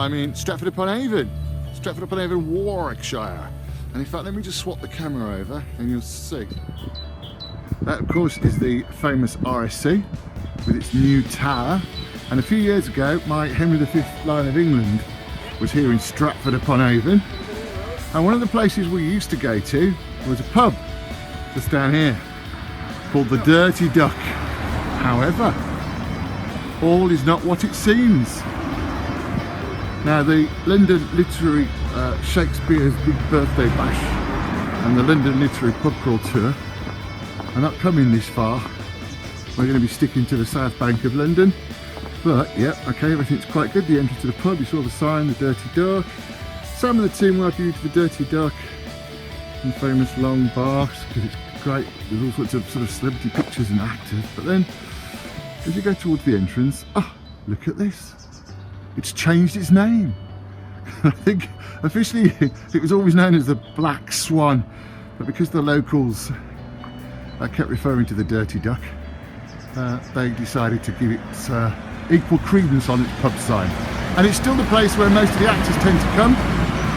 I'm in Stratford-upon-Avon, Stratford-upon-Avon, Warwickshire. And in fact, let me just swap the camera over and you'll see. That, of course, is the famous RSC with its new tower. And a few years ago, my Henry V Lion of England was here in Stratford-upon-Avon. And one of the places we used to go to was a pub just down here called the Dirty Duck. However, all is not what it seems. Now, the London Literary Shakespeare's Big Birthday Bash and the London Literary Pub Crawl Tour are not coming this far. We're going to be sticking to the south bank of London. But, yeah, okay, everything's quite good. The entrance to the pub, you saw the sign, the Dirty Duck. Some of the team welcome you to the Dirty Duck and famous long bar, because it's great. There's all sorts of sort of celebrity pictures and actors. But then, as you go towards the entrance, oh, look at this. It's changed its name. I think officially it was always known as the Black Swan, but because the locals kept referring to the Dirty Duck, they decided to give it equal credence on its pub sign. And it's still the place where most of the actors tend to come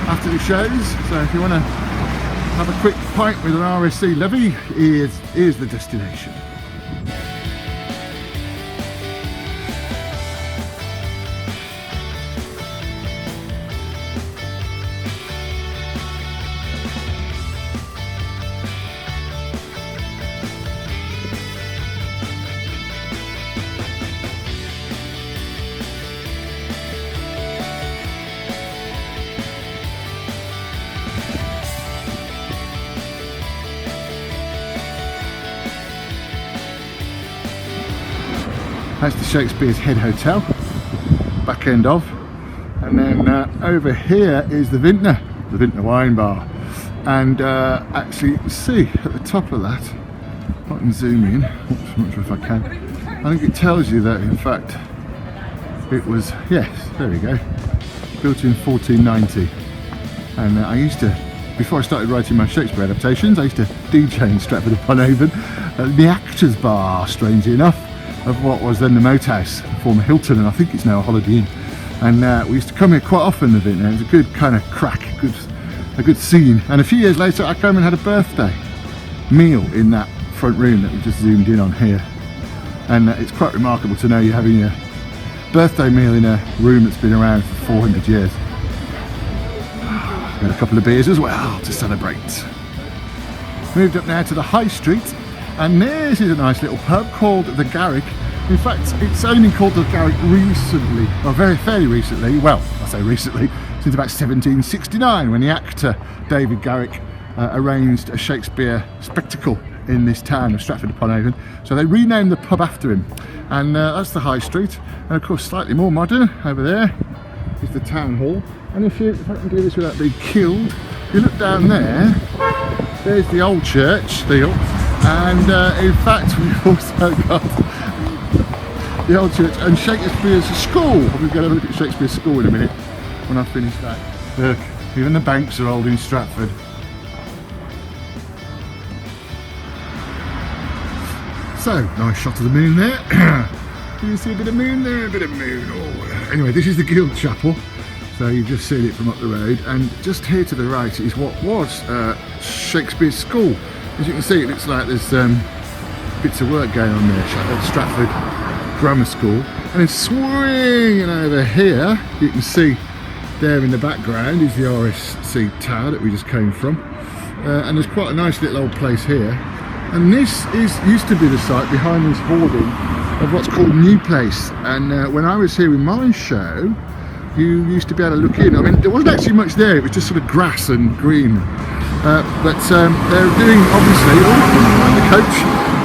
after the shows, so if you want to have a quick pint with an RSC levy, here's the destination. That's the Shakespeare's Head Hotel, back end of, and then over here is the Vintner Wine Bar, and actually you can see at the top of that, I can zoom in, oops, I'm not sure if I can, I think it tells you that in fact it was, yes, there we go, built in 1490, and I used to, before I started writing my Shakespeare adaptations, I used to DJ in Stratford-upon-Avon at the Actors Bar, strangely enough, of what was then the Moat House, former Hilton, and I think it's now a Holiday Inn. And we used to come here quite often, the Vintner. It was a good kind of crack, a good scene. And a few years later, I came and had a birthday meal in that front room that we just zoomed in on here. And it's quite remarkable to know you're having a birthday meal in a room that's been around for 400 years. Got a couple of beers as well to celebrate. Moved up now to the High Street. And this is a nice little pub called the Garrick. In fact, it's only been called the Garrick recently, or fairly recently, well, I say recently, since about 1769, when the actor David Garrick arranged a Shakespeare spectacle in this town of Stratford-upon-Avon. So they renamed the pub after him. And that's the High Street. And of course, slightly more modern, over there is the Town Hall. And if I can do this without being killed, if you look down there, there's the old church still. And in fact, we've also got the old church and Shakespeare's school. We're going to have a look at Shakespeare's school in a minute when I finish that. Look, even the banks are old in Stratford. So, nice shot of the moon there. Can you see a bit of moon there? A bit of moon. Oh. Anyway, this is the Guild Chapel. So you've just seen it from up the road. And just here to the right is what was Shakespeare's school. As you can see, it looks like there's bits of work going on there. Stratford Grammar School. And then swinging over here, you can see there in the background is the RSC tower that we just came from. And there's quite a nice little old place here. And this used to be the site behind this hoarding of what's called New Place. And when I was here in my show, you used to be able to look in. I mean, there wasn't actually much there. It was just sort of grass and green. But they're doing, obviously, the coach,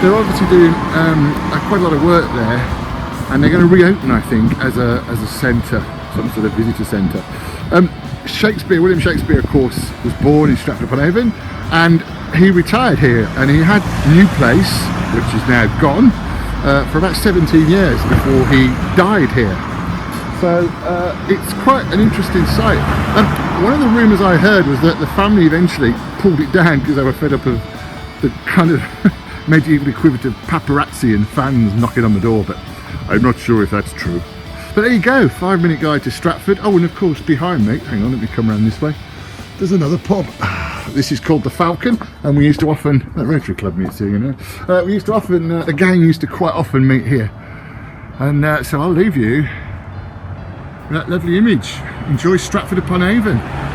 they're obviously doing quite a lot of work there, and they're going to reopen, I think, as a centre, some sort of visitor centre. William Shakespeare, of course, was born in Stratford-upon-Avon, and he retired here, and he had New Place, which is now gone, for about 17 years before he died here. So it's quite an interesting site. And one of the rumours I heard was that the family eventually pulled it down because they were fed up of the kind of medieval equivalent of paparazzi and fans knocking on the door, but I'm not sure if that's true. But there you go, 5-minute guide to Stratford. Oh, and of course behind me, hang on, let me come around this way, there's another pub. This is called the Falcon, and we used to often, that Rotary Club meets here, you know. We used to often, the gang used to quite often meet here. And so I'll leave you with that lovely image. Enjoy Stratford-upon-Avon.